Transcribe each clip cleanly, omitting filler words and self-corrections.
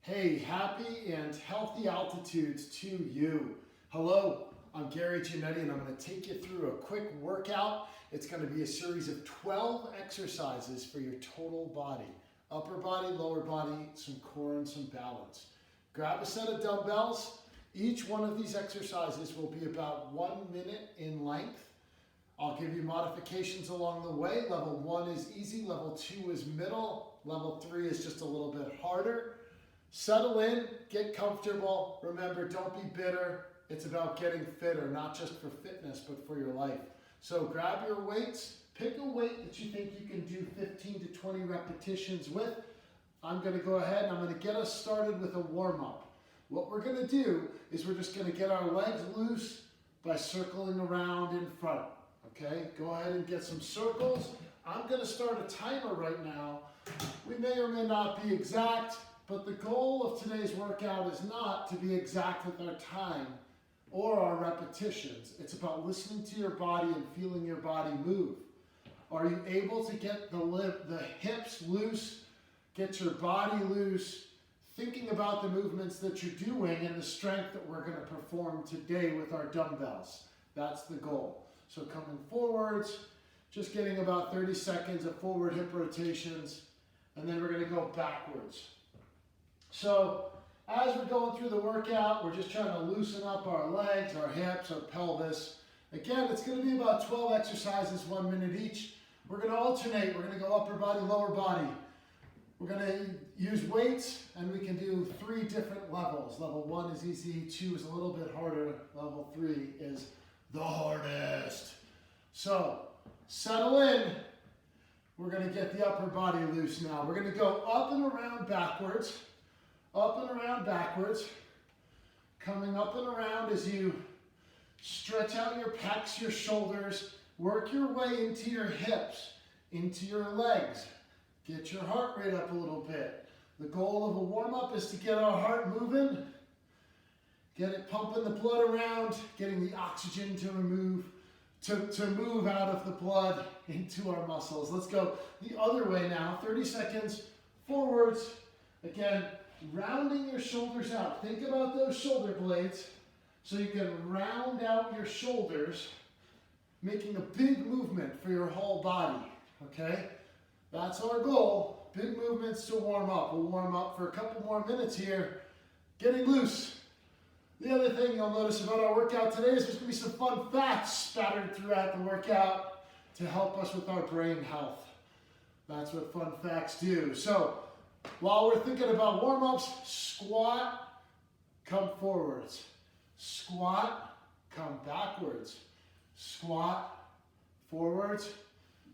Hey, happy and healthy altitudes to you. Hello, I'm Gary Giannetti and I'm going to take you through a quick workout. It's going to be a series of 12 exercises for your total body. Upper body, lower body, some core and some balance. Grab a set of dumbbells. Each one of these exercises will be about 1 minute in length. I'll give you modifications along the way. Level 1 is easy, level 2 is middle, level 3 is just a little bit harder. Settle in, get comfortable. Remember, don't be bitter. It's about getting fitter, not just for fitness, but for your life. So grab your weights, pick a weight that you think you can do 15 to 20 repetitions with. I'm going to go ahead and I'm going to get us started with a warm-up. What we're going to do is we're just going to get our legs loose by circling around in front. Okay, go ahead and get some circles. I'm going to start a timer right now. We may or may not be exact, but the goal of today's workout is not to be exact with our time or our repetitions. It's about listening to your body and feeling your body move. Are you able to get the hips loose, get your body loose, thinking about the movements that you're doing and the strength that we're going to perform today with our dumbbells? That's the goal. So coming forwards, just getting about 30 seconds of forward hip rotations, and then we're going to go backwards. So as we're going through the workout, we're just trying to loosen up our legs, our hips, our pelvis. Again, it's going to be about 12 exercises, 1 minute each. We're going to alternate. We're going to go upper body, lower body. We're going to use weights, and we can do 3 different levels. Level 1 is easy, 2 is a little bit harder, level 3 is the hardest. So settle in. We're going to get the upper body loose now. We're going to go up and around backwards. Up and around backwards, coming up and around as you stretch out your pecs, your shoulders, work your way into your hips, into your legs. Get your heart rate up a little bit. The goal of a warm-up is to get our heart moving, get it pumping the blood around, getting the oxygen to move out of the blood into our muscles. Let's go the other way now. 30 seconds forwards. Again, rounding your shoulders out. Think about those shoulder blades so you can round out your shoulders, making a big movement for your whole body, okay? That's our goal. Big movements to warm up. We'll warm up for a couple more minutes here, getting loose. The other thing you'll notice about our workout today is there's going to be some fun facts spattered throughout the workout to help us with our brain health. That's what fun facts do. So, while we're thinking about warm-ups, squat, come forwards. Squat, come backwards. Squat, forwards,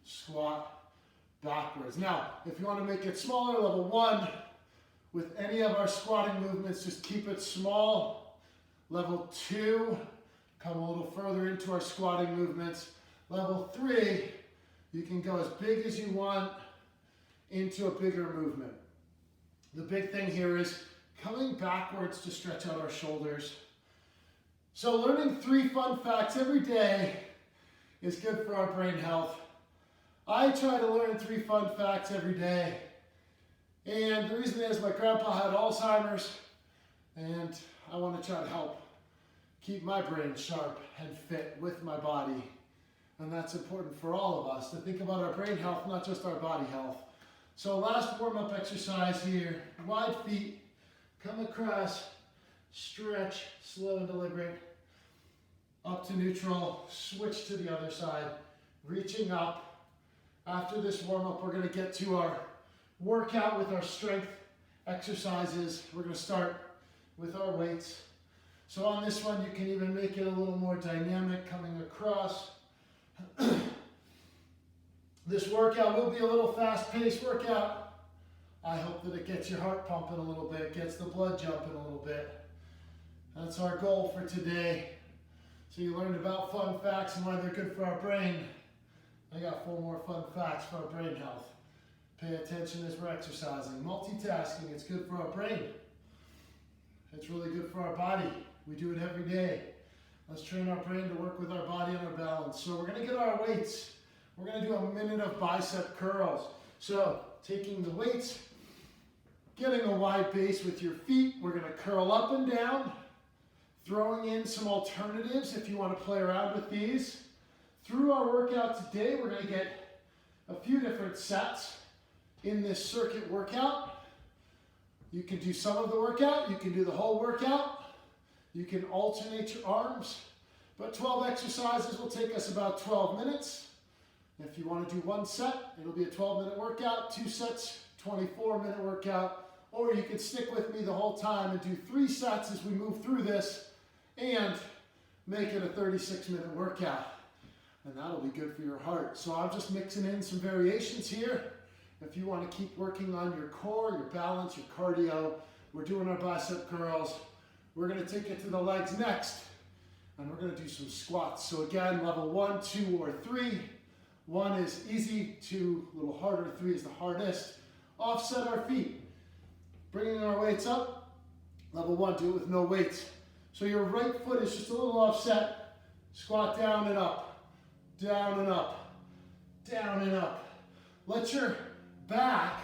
squat, backwards. Now, if you want to make it smaller, level 1, with any of our squatting movements, just keep it small. Level 2, come a little further into our squatting movements. Level 3, you can go as big as you want into a bigger movement. The big thing here is coming backwards to stretch out our shoulders. So learning 3 fun facts every day is good for our brain health. I try to learn 3 fun facts every day. And the reason is my grandpa had Alzheimer's, and I want to try to help keep my brain sharp and fit with my body. And that's important for all of us, to think about our brain health, not just our body health. So last warm-up exercise here, wide feet, come across, stretch, slow and deliberate, up to neutral, switch to the other side, reaching up. After this warm-up, we're going to get to our workout with our strength exercises. We're going to start with our weights. So on this one, you can even make it a little more dynamic, coming across. This workout will be a little fast-paced workout. I hope that it gets your heart pumping a little bit, gets the blood jumping a little bit. That's our goal for today. So you learned about fun facts and why they're good for our brain. I got 4 more fun facts for our brain health. Pay attention as we're exercising. Multitasking, it's good for our brain. It's really good for our body. We do it every day. Let's train our brain to work with our body and our balance. So we're going to get our weights. We're going to do a minute of bicep curls. So taking the weights, Getting a wide base with your feet. We're going to curl up and down. Throwing in some alternatives if you want to play around with these. Through our workout today, we're going to get a few different sets in this circuit workout. You can do some of the workout, you can do the whole workout, you can alternate your arms, but 12 exercises will take us about 12 minutes. If you want to do one set, it'll be a 12-minute workout, 2 sets, 24-minute workout, or you can stick with me the whole time and do 3 sets as we move through this and make it a 36-minute workout. And that'll be good for your heart. So I'm just mixing in some variations here. If you want to keep working on your core, your balance, your cardio, we're doing our bicep curls. We're going to take it to the legs next, and we're going to do some squats. So again, level 1, 2, or 3. 1 is easy, 2 a little harder, 3 is the hardest. Offset our feet, bringing our weights up. Level 1, do it with no weights. So your right foot is just a little offset. Squat down and up, down and up, down and up. Let your back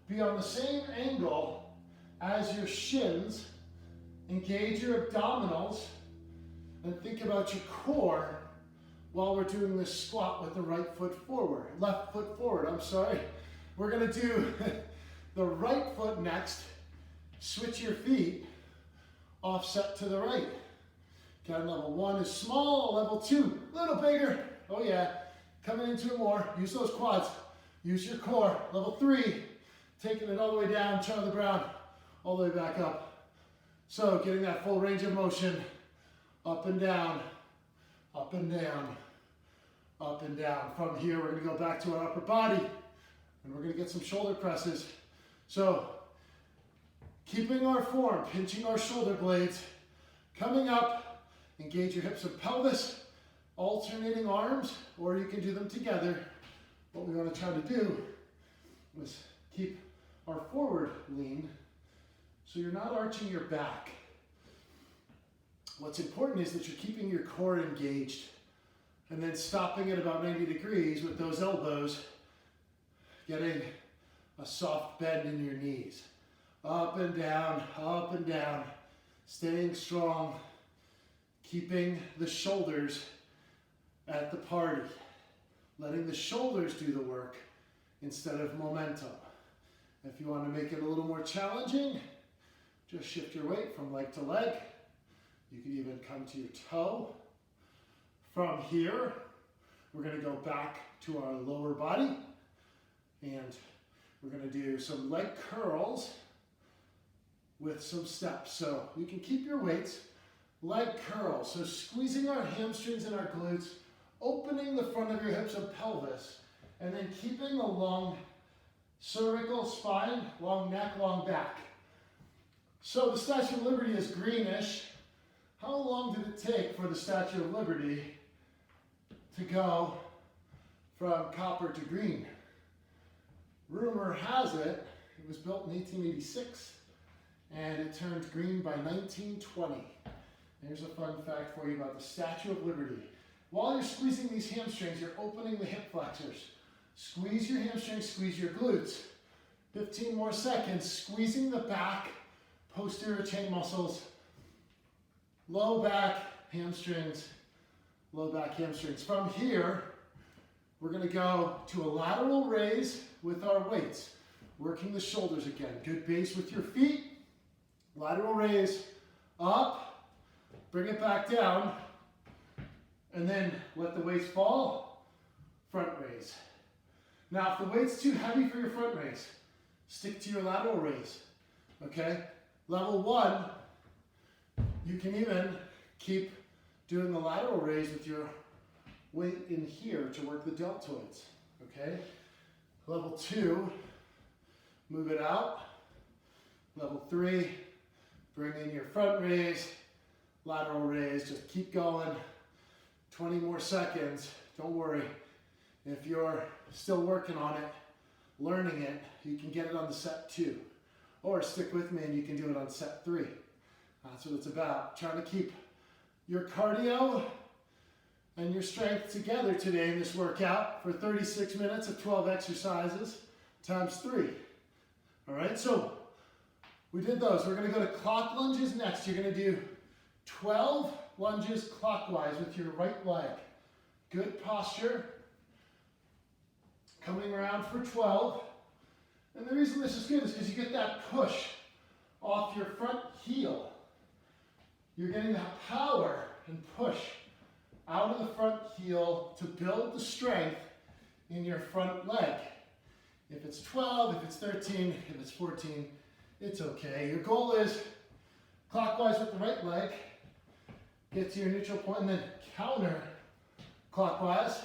be on the same angle as your shins. Engage your abdominals and think about your core while we're doing this squat with the right foot forward, left foot forward, I'm sorry. We're gonna do the right foot next. Switch your feet, offset to the right. Again, level 1 is small, level 2, a little bigger. Oh yeah, coming into it more. Use those quads, use your core. Level 3, taking it all the way down, Charlie Brown, all the way back up. So getting that full range of motion, up and down, up and down, up and down. From here, we're gonna go back to our upper body, and we're gonna get some shoulder presses. So, keeping our form, pinching our shoulder blades, coming up, engage your hips and pelvis, alternating arms, or you can do them together. What we want to try to do is keep our forward lean so you're not arching your back. What's important is that you're keeping your core engaged and then stopping at about 90 degrees with those elbows, getting a soft bend in your knees. Up and down, staying strong, keeping the shoulders at the party, letting the shoulders do the work instead of momentum. If you want to make it a little more challenging, just shift your weight from leg to leg. You can even come to your toe. From here, we're going to go back to our lower body, and we're going to do some leg curls with some steps. So you can keep your weights, leg curls. So squeezing our hamstrings and our glutes, opening the front of your hips and pelvis, and then keeping a long cervical spine, long neck, long back. So the Statue of Liberty is greenish. How long did it take for the Statue of Liberty to go from copper to green? Rumor has it, it was built in 1886 and it turned green by 1920. Here's a fun fact for you about the Statue of Liberty. While you're squeezing these hamstrings, you're opening the hip flexors. Squeeze your hamstrings, squeeze your glutes. 15 more seconds, squeezing the back, posterior chain muscles, low back, hamstrings, low back, hamstrings. From here, we're gonna go to a lateral raise with our weights, working the shoulders again. Good base with your feet, lateral raise, up, bring it back down, and then let the weights fall, front raise. Now, if the weight's too heavy for your front raise, stick to your lateral raise, okay? Level 1, you can even keep doing the lateral raise with your weight in here to work the deltoids, okay? Level 2, move it out. Level 3, bring in your front raise, lateral raise, just keep going. 20 more seconds, don't worry. If you're still working on it, learning it, you can get it on the set 2. Or stick with me and you can do it on set 3. That's what it's about, trying to keep your cardio and your strength together today in this workout for 36 minutes of 12 exercises times 3. All right, so We did those. We're going to go to clock lunges next. You're going to do 12 lunges clockwise with your right leg. Good posture. Coming around for 12. And the reason this is good is because you get that push off your front heel. You're getting that power and push out of the front heel to build the strength in your front leg. If it's 12, if it's 13, if it's 14, it's okay. Your goal is clockwise with the right leg, get to your neutral point, and then counter clockwise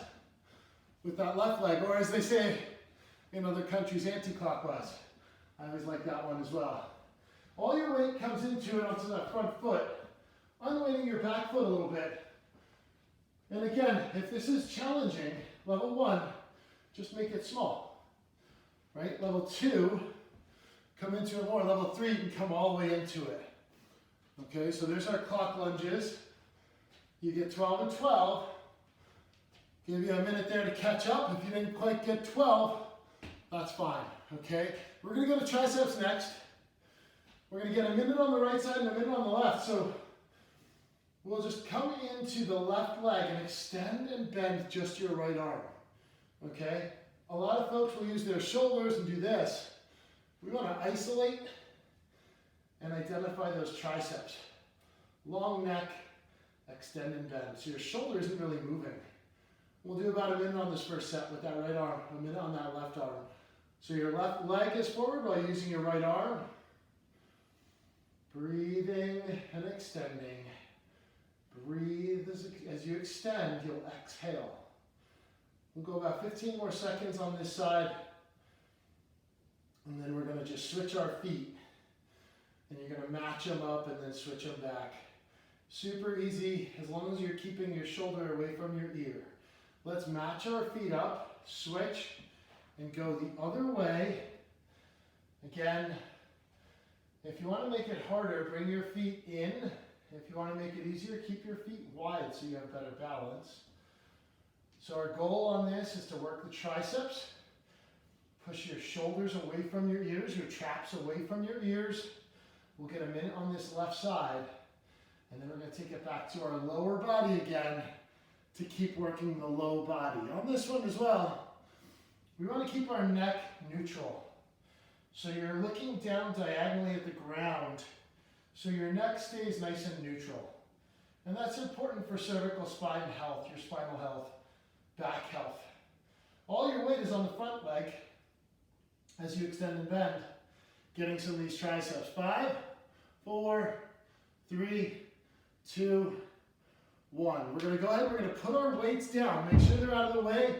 with that left leg, or as they say in other countries, anti-clockwise. I always like that one as well. All your weight comes into it onto that front foot, unweighting your back foot a little bit. And again, if this is challenging, level 1, just make it small, right? Level 2, come into it more. Level 3, you can come all the way into it. Okay, so there's our clock lunges. You get 12 and 12. Give you a minute there to catch up. If you didn't quite get 12, that's fine, okay? We're gonna go to triceps next. We're gonna get a minute on the right side and a minute on the left. So we'll just come into the left leg and extend and bend just your right arm, okay? A lot of folks will use their shoulders and do this. We wanna isolate and identify those triceps. Long neck, extend and bend. So your shoulder isn't really moving. We'll do about a minute on this first set with that right arm, a minute on that left arm. So your left leg is forward while using your right arm. Breathing and extending. Breathe as you extend, you'll exhale. We'll go about 15 more seconds on this side. And then we're going to just switch our feet. And you're going to match them up and then switch them back. Super easy as long as you're keeping your shoulder away from your ear. Let's match our feet up, switch, and go the other way. Again, if you want to make it harder, bring your feet in. If you want to make it easier, keep your feet wide so you have better balance. So our goal on this is to work the triceps. Push your shoulders away from your ears, your traps away from your ears. We'll get a minute on this left side. And then we're going to take it back to our lower body again to keep working the low body. On this one as well, we want to keep our neck neutral. So you're looking down diagonally at the ground, so your neck stays nice and neutral. And that's important for cervical spine health, your spinal health, back health. All your weight is on the front leg as you extend and bend, getting some of these triceps. 5, 4, 3, 2, 1. We're going to go ahead, we're going to put our weights down. Make sure they're out of the way.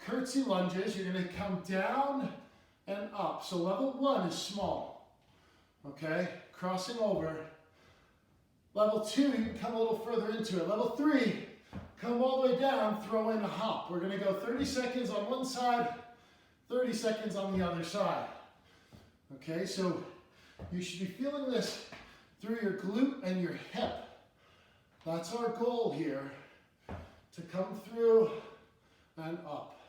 Curtsy lunges. You're going to come down and up. So level 1 is small. Okay? Crossing over. Level 2, you can come a little further into it. Level 3, come all the way down, throw in a hop. We're going to go 30 seconds on one side, 30 seconds on the other side. Okay? So you should be feeling this through your glute and your hip. That's our goal here, to come through and up,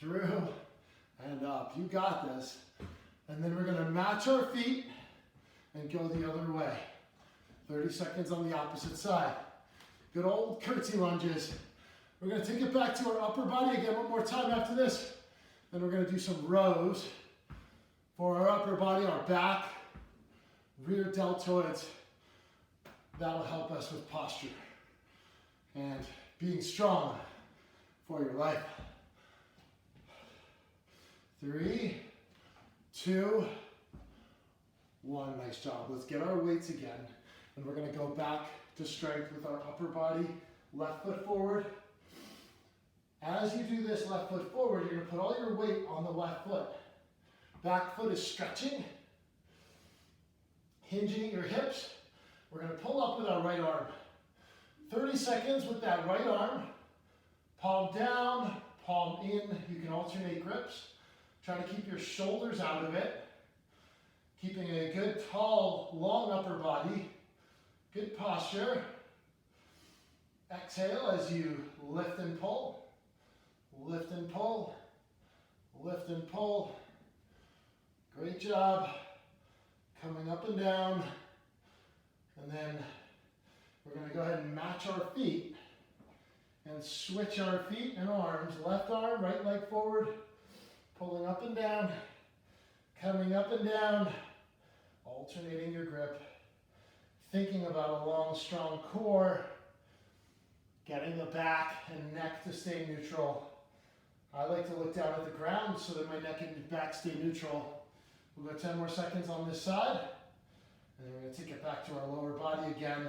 through and up. You got this. And then we're going to match our feet and go the other way. 30 seconds on the opposite side. Good old curtsy lunges. We're going to take it back to our upper body again one more time after this. Then we're going to do some rows for our upper body, our back, rear deltoids. That'll help us with posture and being strong for your life. 3, 2, 1. Nice job. Let's get our weights again. And we're going to go back to strength with our upper body. Left foot forward. As you do this left foot forward, you're going to put all your weight on the left foot. Back foot is stretching. Hinging at your hips. We're going to pull up with our right arm. 30 seconds with that right arm. Palm down, palm in. You can alternate grips. Try to keep your shoulders out of it. Keeping a good, tall, long upper body. Good posture. Exhale as you lift and pull. Lift and pull. Lift and pull. Great job. Coming up and down. And then we're going to go ahead and match our feet and switch our feet and arms. Left arm, right leg forward, pulling up and down, coming up and down, alternating your grip, thinking about a long, strong core, getting the back and neck to stay neutral. I like to look down at the ground so that my neck and back stay neutral. We'll go 10 more seconds on this side. And then we're going to take it back to our lower body again.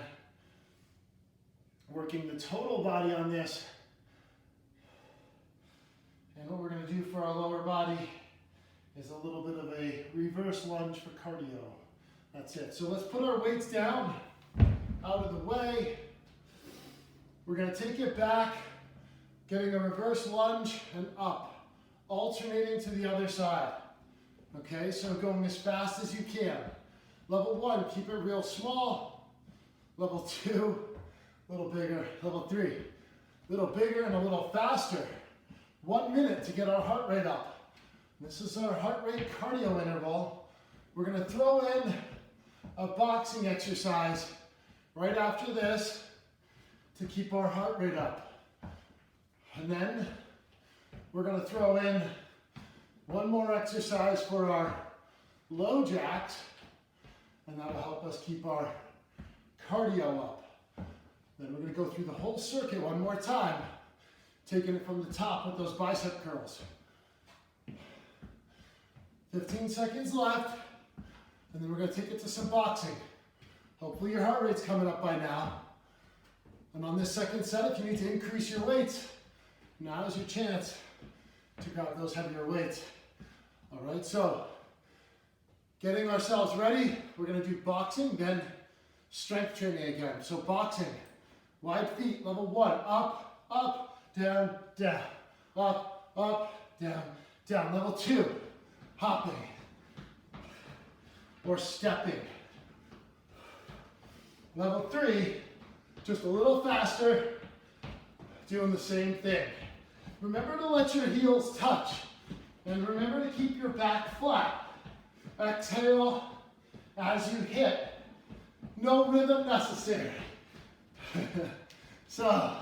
Working the total body on this. And what we're going to do for our lower body is a little bit of a reverse lunge for cardio. That's it. So let's put our weights down, out of the way. We're going to take it back, getting a reverse lunge and up, alternating to the other side. Okay, so going as fast as you can. Level 1, keep it real small. Level 2, a little bigger. Level 3, a little bigger and a little faster. 1 minute to get our heart rate up. This is our heart rate cardio interval. We're going to throw in a boxing exercise right after this to keep our heart rate up. And then we're going to throw in one more exercise for our low jacks, and that'll help us keep our cardio up. Then we're going to go through the whole circuit one more time, taking it from the top with those bicep curls. 15 seconds left, and then we're going to take it to some boxing. Hopefully your heart rate's coming up by now. And on this second set, if you need to increase your weights, now is your chance to grab those heavier weights. All right, so getting ourselves ready, we're going to do boxing, then strength training again. So boxing, wide feet, level 1, up, up, down, down, up, down, down. Level 2, hopping or stepping. Level 3, just a little faster, doing the same thing. Remember to let your heels touch, and remember to keep your back flat. Exhale as you hit. No rhythm necessary. So,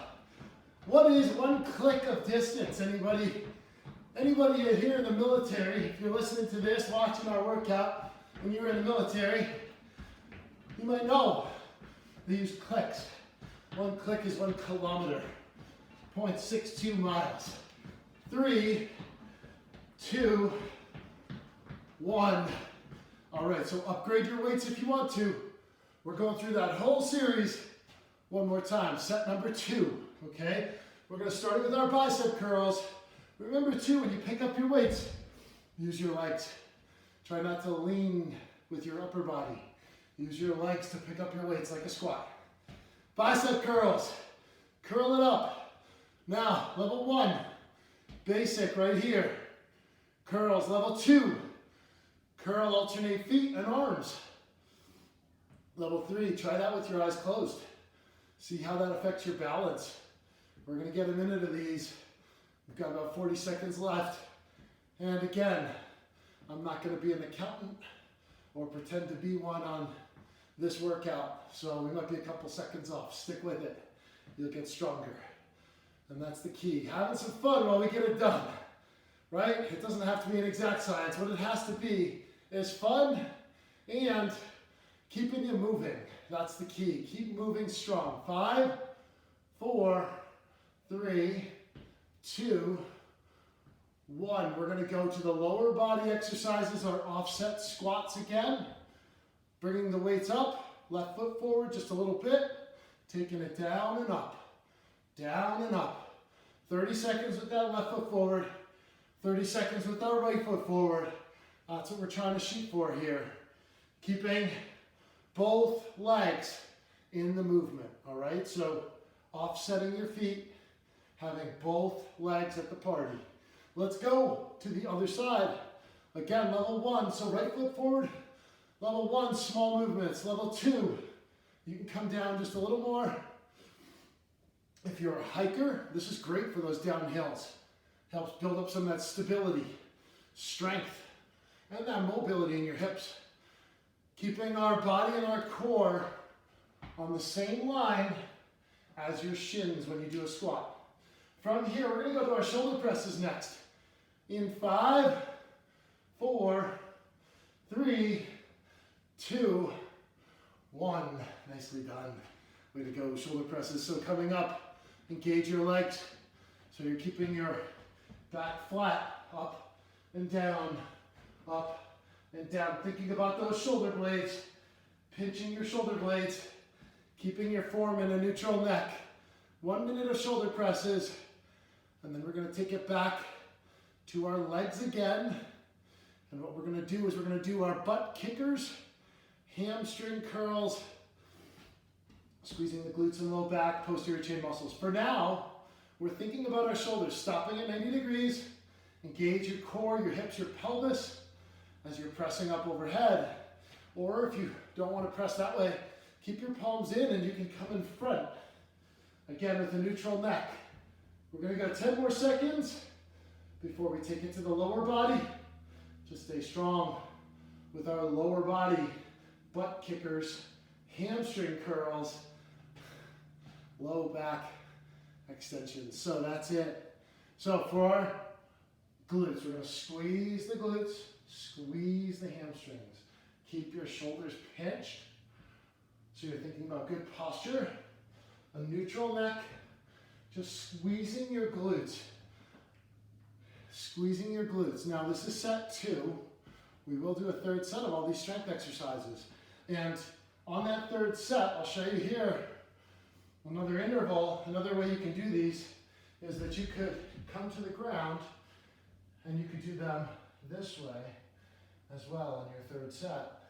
what is one click of distance? Anybody here in the military, if you're listening to this, watching our workout, and you're in the military, you might know they use clicks. One click is 1 kilometer, 0.62 miles. 3, 2, 1. All right, so upgrade your weights if you want to. We're going through that whole series one more time. Set number 2, okay? We're going to start with our bicep curls. Remember too, when you pick up your weights, use your legs. Try not to lean with your upper body. Use your legs to pick up your weights like a squat. Bicep curls. Curl it up. Now, level 1, basic right here. Curls. Level 2, curl, alternate feet and arms. Level 3, try that with your eyes closed. See how that affects your balance. We're going to get a minute of these. We've got about 40 seconds left. And again, I'm not going to be an accountant or pretend to be one on this workout. So we might be a couple seconds off. Stick with it. You'll get stronger. And that's the key. Having some fun while we get it done. Right? It doesn't have to be an exact science. What it has to be is fun and keeping you moving. That's the key. Keep moving strong. 5, 4, 3, 2, 1. We're going to go to the lower body exercises, our offset squats again. Bringing the weights up, left foot forward just a little bit, taking it down and up, down and up. 30 seconds with that left foot forward, 30 seconds with our right foot forward. That's what we're trying to shoot for here. Keeping both legs in the movement, all right? So offsetting your feet, having both legs at the party. Let's go to the other side. Again, level 1, so right foot forward. Level 1, small movements. Level 2, you can come down just a little more. If you're a hiker, this is great for those downhills. Helps build up some of that stability, strength, and that mobility in your hips. Keeping our body and our core on the same line as your shins when you do a squat. From here, we're going to go to our shoulder presses next. In 5, 4, 3, 2, 1. Nicely done. Way to go, shoulder presses. So coming up, engage your legs. So you're keeping your back flat, up and down, up and down. Thinking about those shoulder blades, pinching your shoulder blades, keeping your form in a neutral neck. 1 minute of shoulder presses, and then we're going to take it back to our legs again. And what we're going to do is we're going to do our butt kickers, hamstring curls, squeezing the glutes and low back, posterior chain muscles. For now, we're thinking about our shoulders, stopping at 90 degrees. Engage your core, your hips, your pelvis as you're pressing up overhead. Or if you don't want to press that way, keep your palms in and you can come in front. Again, with a neutral neck. We're going to go 10 more seconds before we take it to the lower body. Just stay strong with our lower body, butt kickers, hamstring curls, low back extensions. So that's it. So for our glutes, we're going to squeeze the glutes, squeeze the hamstrings. Keep your shoulders pinched. So you're thinking about good posture, a neutral neck, just squeezing your glutes. Squeezing your glutes. Now this is set 2. We will do a third set of all these strength exercises. And on that third set, I'll show you here another interval. Another way you can do these is that you could come to the ground and you could do them this way as well on your third set.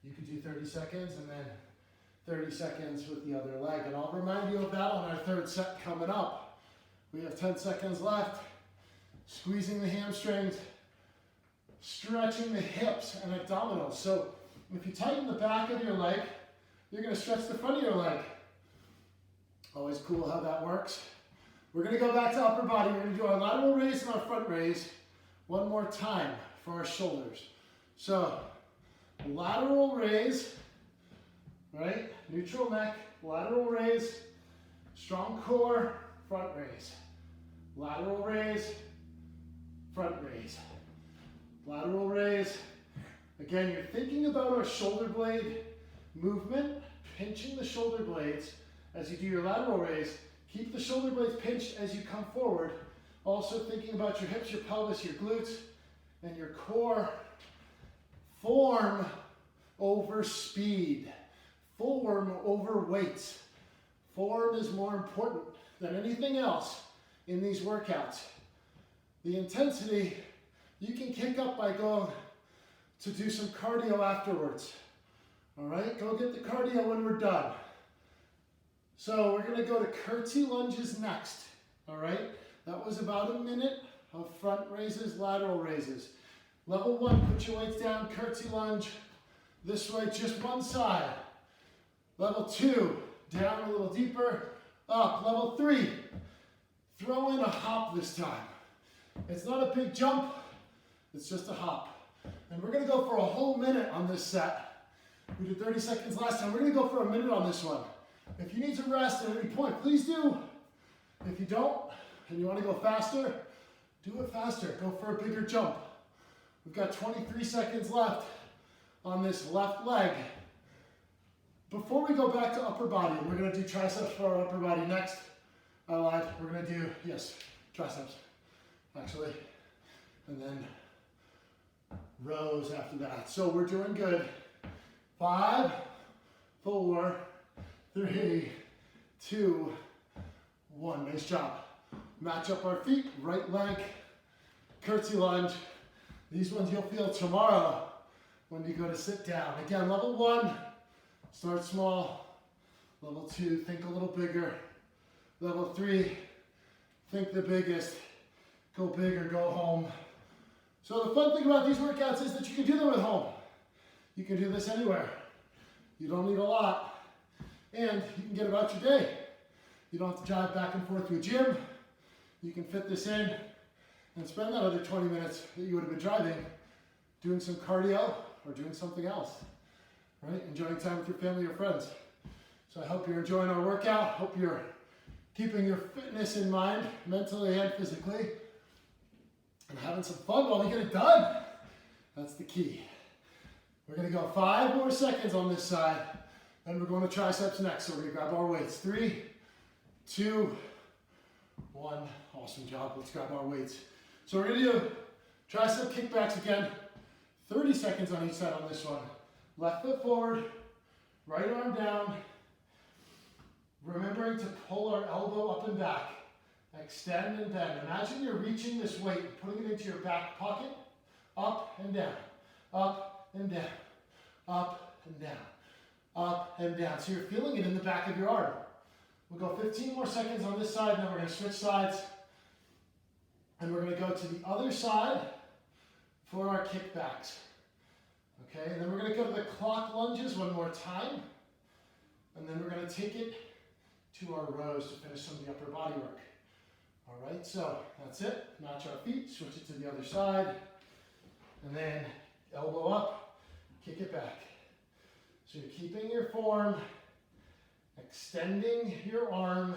You could do 30 seconds and then 30 seconds with the other leg. And I'll remind you of that on our third set coming up. We have 10 seconds left. Squeezing the hamstrings, stretching the hips and abdominals. So if you tighten the back of your leg, you're going to stretch the front of your leg. Always cool how that works. We're going to go back to upper body. We're going to do our lateral raise and our front raise one more time for our shoulders. So lateral raise, right? Neutral neck, lateral raise, strong core, front raise. Lateral raise, front raise. Lateral raise. Again, you're thinking about our shoulder blade movement, pinching the shoulder blades as you do your lateral raise. Keep the shoulder blades pinched as you come forward. Also thinking about your hips, your pelvis, your glutes, and your core. Form over speed. Form over weight. Form is more important than anything else in these workouts. The intensity, you can kick up by going to do some cardio afterwards. All right, go get the cardio when we're done. So we're going to go to curtsy lunges next. All right, that was about a minute of front raises, lateral raises. Level 1, put your weights down, curtsy lunge. This way, just one side. Level 2, down a little deeper, up. Level 3, throw in a hop this time. It's not a big jump, it's just a hop. And we're gonna go for a whole minute on this set. We did 30 seconds last time. We're gonna go for a minute on this one. If you need to rest at any point, please do. If you don't, and you wanna go faster, do it faster. Go for a bigger jump. We've got 23 seconds left on this left leg. Before we go back to upper body, we're gonna do triceps for our upper body next. I lied, we're gonna do, yes, triceps. Actually, and then rows after that. So we're doing good. 5, 4, 3, 2, 1. Nice job. Match up our feet, right leg, curtsy lunge. These ones you'll feel tomorrow when you go to sit down. Again, level 1, start small. Level 2, think a little bigger. Level 3, think the biggest. Go big or go home. So the fun thing about these workouts is that you can do them at home. You can do this anywhere. You don't need a lot. And you can get about your day. You don't have to drive back and forth to a gym. You can fit this in and spend that other 20 minutes that you would have been driving doing some cardio or doing something else. right? Enjoying time with your family or friends. So I hope you're enjoying our workout. Hope you're keeping your fitness in mind, mentally and physically, and having some fun while we get it done. That's the key. We're gonna go 5 more seconds on this side, then we're going to triceps next. So we're gonna grab our weights. 3, 2, 1. Awesome job. Let's grab our weights. So we're gonna do tricep kickbacks again. 30 seconds on each side on this one. Left foot forward, right arm down. Remembering to pull our elbow up and back. Extend and bend. Imagine you're reaching this weight, putting it into your back pocket. Up and down. Up and down. Up and down. Up and down. So you're feeling it in the back of your arm. We'll go 15 more seconds on this side, then we're going to switch sides. And we're going to go to the other side for our kickbacks. Okay, and then we're going to go to the clock lunges one more time. And then we're going to take it to our rows to finish some of the upper body work. All right, so that's it. Match our feet, switch it to the other side. And then elbow up, kick it back. So you're keeping your form, extending your arm,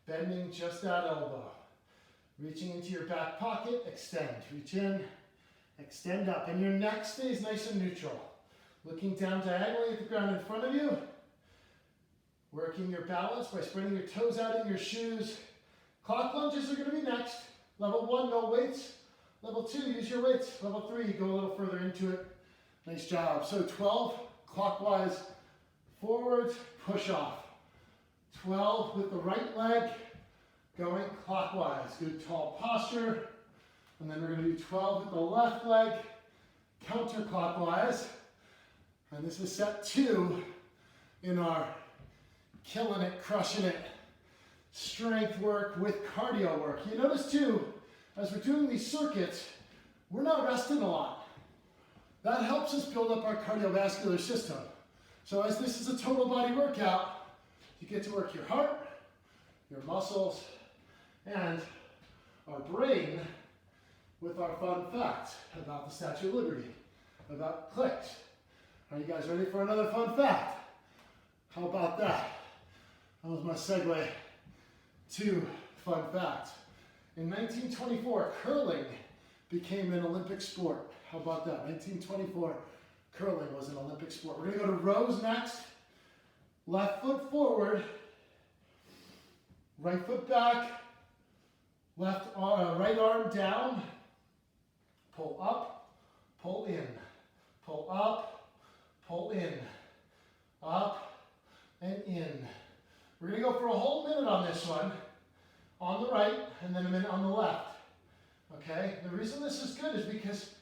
bending just that elbow. Reaching into your back pocket, extend. Reach in, extend up. And your neck stays nice and neutral. Looking down diagonally at the ground in front of you. Working your balance by spreading your toes out in your shoes. Clock lunges are going to be next. Level 1, no weights. Level 2, use your weights. Level 3, go a little further into it. Nice job. So 12, clockwise, forwards, push off. 12 with the right leg, going clockwise. Good tall posture. And then we're going to do 12 with the left leg, counterclockwise. And this is set 2 in our killing it, crushing it, strength work with cardio work. You notice too, as we're doing these circuits, we're not resting a lot. That helps us build up our cardiovascular system. So as this is a total body workout, you get to work your heart, your muscles, and our brain with our fun facts about the Statue of Liberty, about clicks. Are you guys ready for another fun fact? How about that? That was my segue to fun facts. In 1924, curling became an Olympic sport. How about that? 1924, curling was an Olympic sport. We're going to go to rows next. Left foot forward, right foot back, right arm down, pull up, pull in, pull up, pull in, up and in. We're going to go for a whole minute on this one, on the right, and then a minute on the left. Okay? The reason this is good is because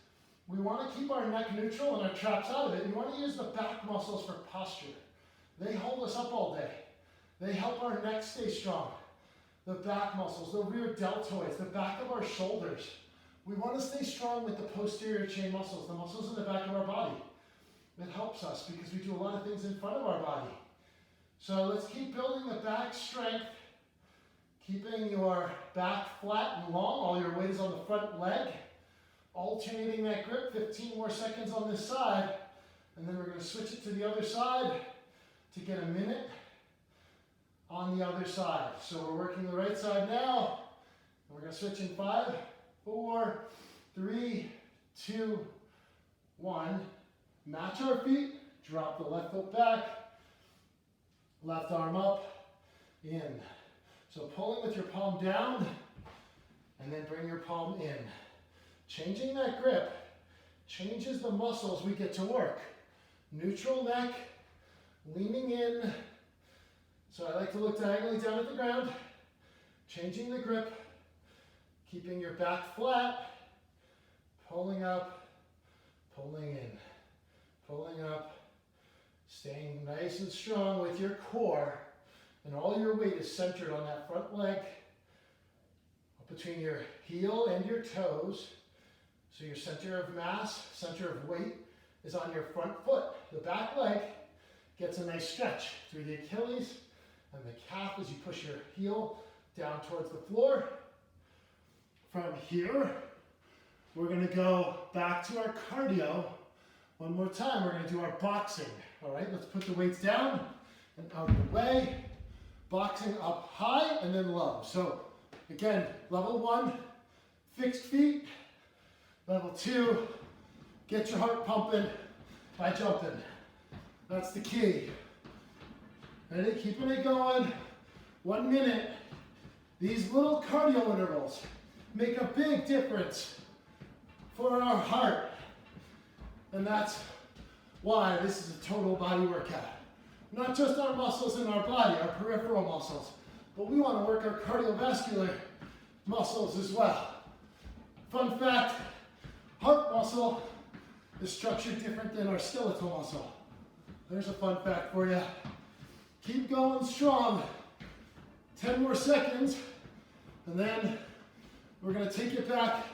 we want to keep our neck neutral and our traps out of it. You want to use the back muscles for posture. They hold us up all day. They help our neck stay strong. The back muscles, the rear deltoids, the back of our shoulders. We want to stay strong with the posterior chain muscles, the muscles in the back of our body. It helps us because we do a lot of things in front of our body. So let's keep building the back strength, keeping your back flat and long. All your weight is on the front leg. Alternating that grip, 15 more seconds on this side. And then we're going to switch it to the other side to get a minute on the other side. So we're working the right side now. And we're going to switch in 5, 4, 3, 2, 1. Match our feet. Drop the left foot back. Left arm up, in. So pulling with your palm down, and then bring your palm in. Changing that grip changes the muscles we get to work. Neutral neck, leaning in. So I like to look diagonally down at the ground. Changing the grip, keeping your back flat, pulling up, pulling in, pulling up. Staying nice and strong with your core, and all your weight is centered on that front leg, up between your heel and your toes. So your center of mass, center of weight is on your front foot. The back leg gets a nice stretch through the Achilles and the calf as you push your heel down towards the floor. From here, we're going to go back to our cardio. One more time, we're going to do our boxing. All right, let's put the weights down and out of the way. Boxing up high and then low. So again, level 1, fixed feet. Level 2, get your heart pumping by jumping. That's the key. Ready? Keeping it going. 1 minute. These little cardio intervals make a big difference for our heart. And that's why this is a total body workout. Not just our muscles in our body, our peripheral muscles, but we want to work our cardiovascular muscles as well. Fun fact, heart muscle is structured different than our skeletal muscle. There's a fun fact for you. Keep going strong. 10 more seconds, and then we're going to take it back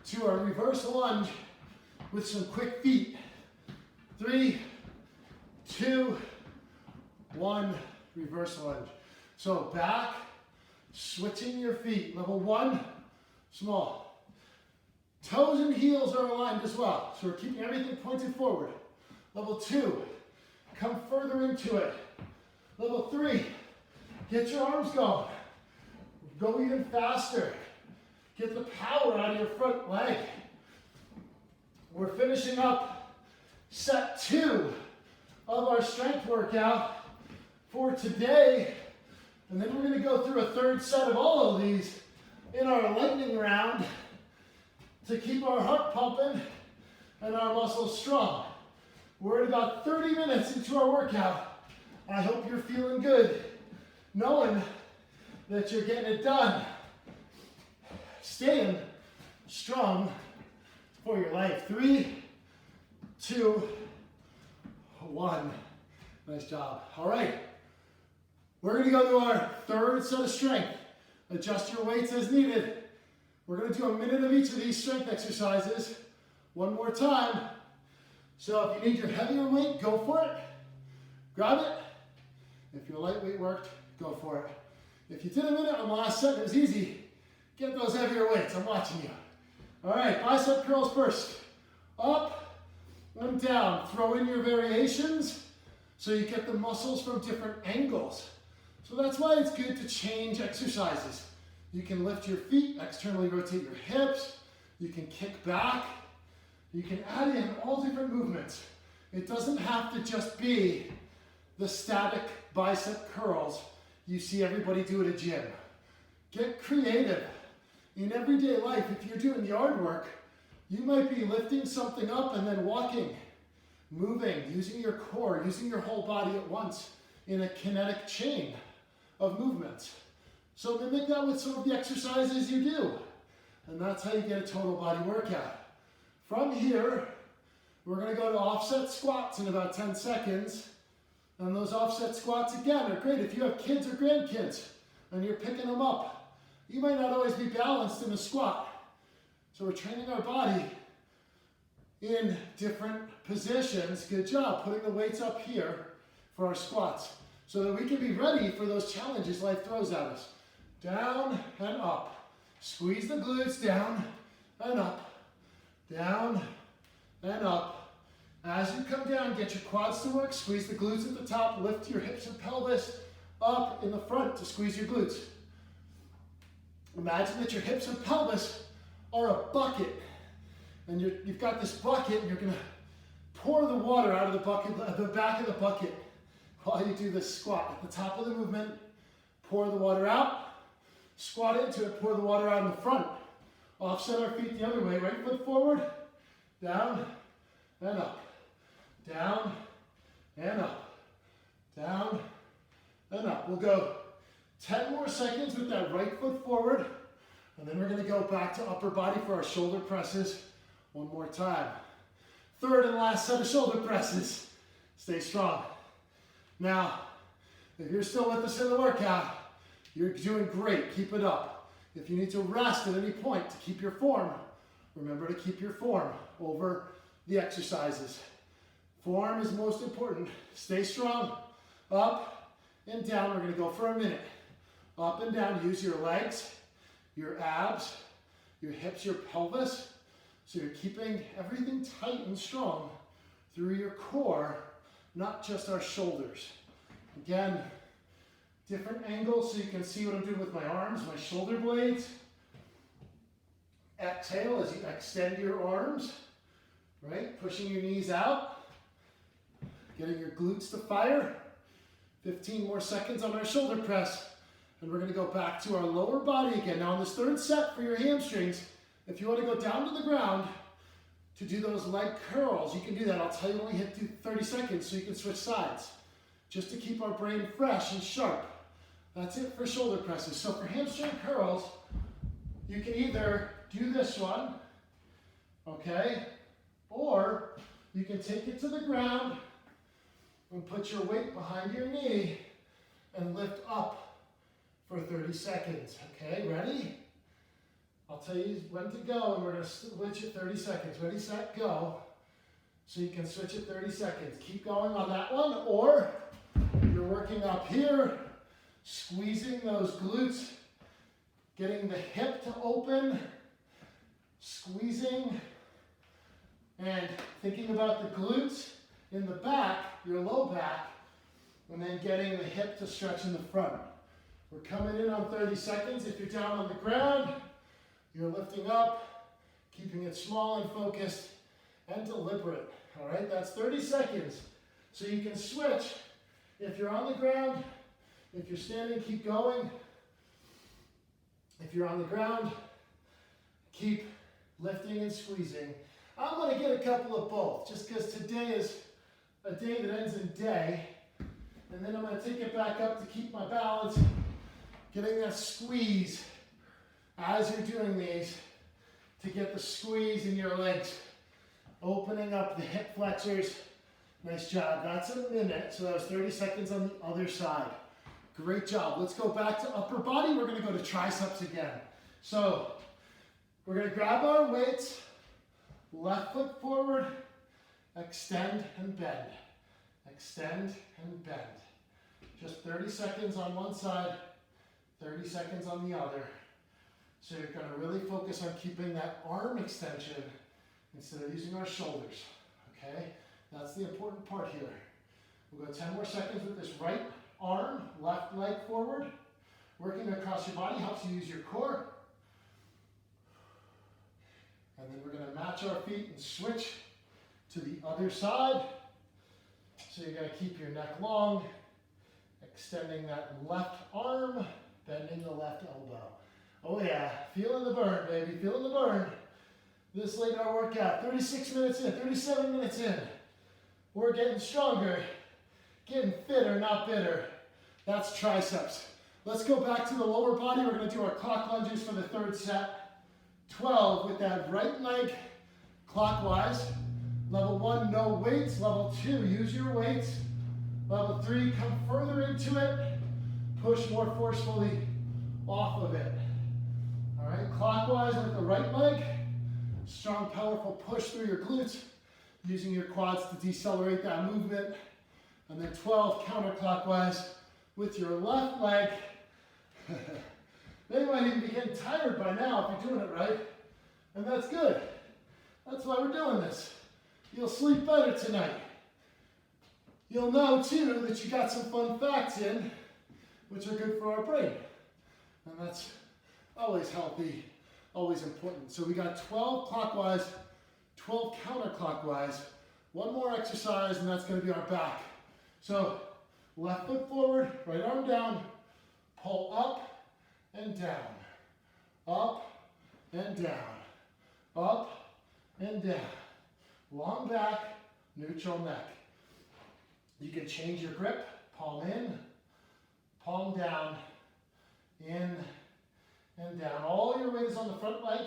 to our reverse lunge with some quick feet. 3, 2, 1, reverse lunge. So back, switching your feet. Level 1, small. Toes and heels are aligned as well, so we're keeping everything pointed forward. Level 2, come further into it. Level 3, get your arms going. Go even faster. Get the power out of your front leg. We're finishing up set 2 of our strength workout for today. And then we're going to go through a third set of all of these in our lightning round to keep our heart pumping and our muscles strong. We're at about 30 minutes into our workout. I hope you're feeling good, knowing that you're getting it done. Staying strong for your life. 3, 2, 1. Nice job. All right. We're going to go to our third set of strength. Adjust your weights as needed. We're going to do a minute of each of these strength exercises. One more time. So if you need your heavier weight, go for it. Grab it. If your lightweight worked, go for it. If you did a minute on the last set, it was easy. Get those heavier weights. I'm watching you. All right, bicep curls first. Up and down. Throw in your variations so you get the muscles from different angles. So that's why it's good to change exercises. You can lift your feet, externally rotate your hips. You can kick back. You can add in all different movements. It doesn't have to just be the static bicep curls you see everybody do at a gym. Get creative. In everyday life, if you're doing yard work, you might be lifting something up and then walking, moving, using your core, using your whole body at once in a kinetic chain of movements. So mimic that with some of the exercises you do. And that's how you get a total body workout. From here, we're going to go to offset squats in about 10 seconds. And those offset squats, again, are great if you have kids or grandkids and you're picking them up. You might not always be balanced in a squat. So we're training our body in different positions. Good job putting the weights up here for our squats so that we can be ready for those challenges life throws at us. Down and up. Squeeze the glutes down and up. Down and up. As you come down, get your quads to work. Squeeze the glutes at the top. Lift your hips and pelvis up in the front to squeeze your glutes. Imagine that your hips and pelvis are a bucket. And you've got this bucket and you're going to pour the water out of the bucket, the back of the bucket while you do this squat. At the top of the movement, pour the water out. Squat into it, pour the water out in the front. Offset our feet the other way. Right foot forward, down and up. Down and up. Down and up. We'll go 10 more seconds with that right foot forward. And then we're going to go back to upper body for our shoulder presses one more time. Third and last set of shoulder presses. Stay strong. Now, if you're still with us in the workout, you're doing great. Keep it up. If you need to rest at any point to keep your form, remember to keep your form over the exercises. Form is most important. Stay strong. Up and down. We're going to go for a minute. Up and down. Use your legs, your abs, your hips, your pelvis. So you're keeping everything tight and strong through your core not just our shoulders. Again, different angles so you can see what I'm doing with my arms, my shoulder blades. Exhale as you extend your arms, right? Pushing your knees out, getting your glutes to fire. 15 more seconds on our shoulder press. And we're gonna go back to our lower body again. Now on this third set for your hamstrings, if you wanna go down to the ground to do those leg curls, you can do that. I'll tell you when we hit 30 seconds so you can switch sides. Just to keep our brain fresh and sharp. That's it for shoulder presses. So for hamstring curls, you can either do this one, okay? Or you can take it to the ground and put your weight behind your knee and lift up for 30 seconds, okay? Ready? I'll tell you when to go and we're gonna switch it 30 seconds. Ready, set, go. So you can switch it 30 seconds. Keep going on that one, or you're working up here, squeezing those glutes, getting the hip to open, squeezing, and thinking about the glutes in the back, your low back, and then getting the hip to stretch in the front. We're coming in on 30 seconds. If you're down on the ground, you're lifting up, keeping it small and focused and deliberate. All right, that's 30 seconds. So you can switch. If you're on the ground, if you're standing, keep going. If you're on the ground, keep lifting and squeezing. I'm going to get a couple of both, just because today is a day that ends in day. And then I'm going to take it back up to keep my balance, getting that squeeze as you're doing these to get the squeeze in your legs, opening up the hip flexors. Nice job. That's a minute, so that was 30 seconds on the other side. Great job. Let's go back to upper body. We're going to go to triceps again. So we're going to grab our weights, left foot forward, extend and bend. Extend and bend. Just 30 seconds on one side, 30 seconds on the other. So you're going to really focus on keeping that arm extension instead of using our shoulders, okay? That's the important part here. We'll go 10 more seconds with this right arm, left leg forward. Working across your body helps you use your core. And then we're going to match our feet and switch to the other side. So you're going to keep your neck long, extending that left arm, bending the left elbow. Oh yeah, feeling the burn, baby, feeling the burn. This late in our workout, 36 minutes in, 37 minutes in. We're getting stronger, getting fitter, not bitter. That's triceps. Let's go back to the lower body. We're going to do our clock lunges for the third set. 12 with that right leg clockwise. Level 1, no weights. Level 2, use your weights. Level 3, come further into it. Push more forcefully off of it. All right, clockwise with the right leg. Strong, powerful push through your glutes, using your quads to decelerate that movement. And then 12 counterclockwise with your left leg. They might even be getting tired by now if you're doing it right. And that's good. That's why we're doing this. You'll sleep better tonight. You'll know too that you got some fun facts in, which are good for our brain. And that's always healthy, always important. So we got 12 clockwise, 12 counterclockwise. One more exercise and that's going to be our back. So left foot forward, right arm down, pull up and down, up and down, up and down. Long back, neutral neck. You can change your grip, palm in, palm down, in and down. All your weight is on the front leg.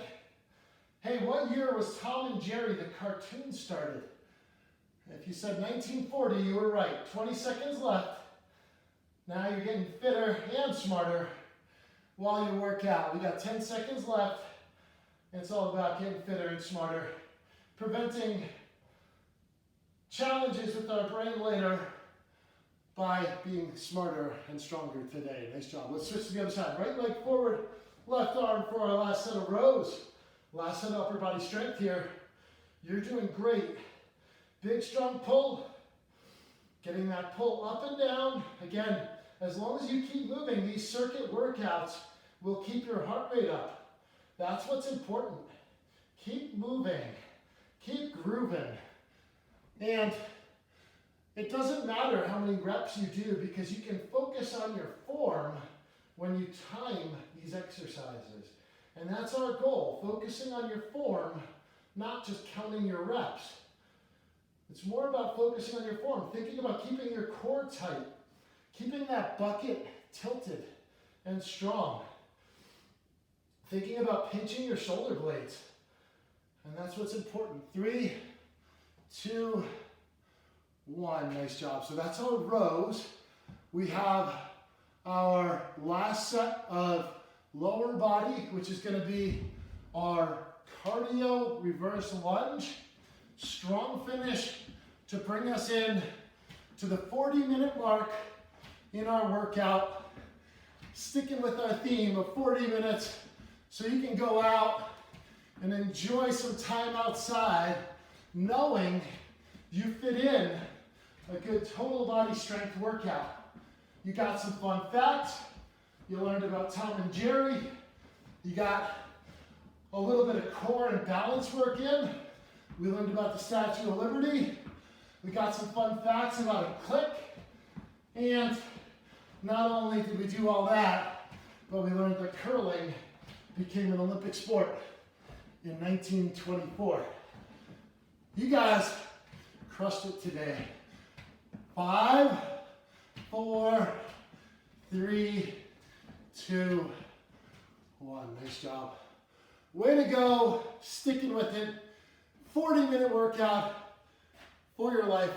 Hey, what year was Tom and Jerry, the cartoon, started? If you said 1940, you were right. 20 seconds left. Now you're getting fitter and smarter while you work out. We got 10 seconds left. It's all about getting fitter and smarter. Preventing challenges with our brain later by being smarter and stronger today. Nice job. Let's switch to the other side. Right leg forward, left arm for our last set of rows. Last set of upper body strength here. You're doing great. Big strong pull. Getting that pull up and down. Again, as long as you keep moving, these circuit workouts will keep your heart rate up. That's what's important. Keep moving. Keep grooving. And it doesn't matter how many reps you do because you can focus on your form when you time these exercises. And that's our goal, focusing on your form, not just counting your reps. It's more about focusing on your form, thinking about keeping your core tight, keeping that bucket tilted and strong, thinking about pinching your shoulder blades. And that's what's important. 3, 2, 1. Nice job. So that's our rows. We have our last set of lower body, which is going to be our cardio reverse lunge. Strong finish to bring us in to the 40-minute mark in our workout. Sticking with our theme of 40 minutes so you can go out and enjoy some time outside knowing you fit in a good total body strength workout. You got some fun facts. You learned about Tom and Jerry. You got a little bit of core and balance work in. We learned about the Statue of Liberty. We got some fun facts about a click. And not only did we do all that, but we learned that curling became an Olympic sport in 1924. You guys crushed it today. 5, 4, 3, 2, 1. Nice job. Way to go, sticking with it. 40-minute workout for your life.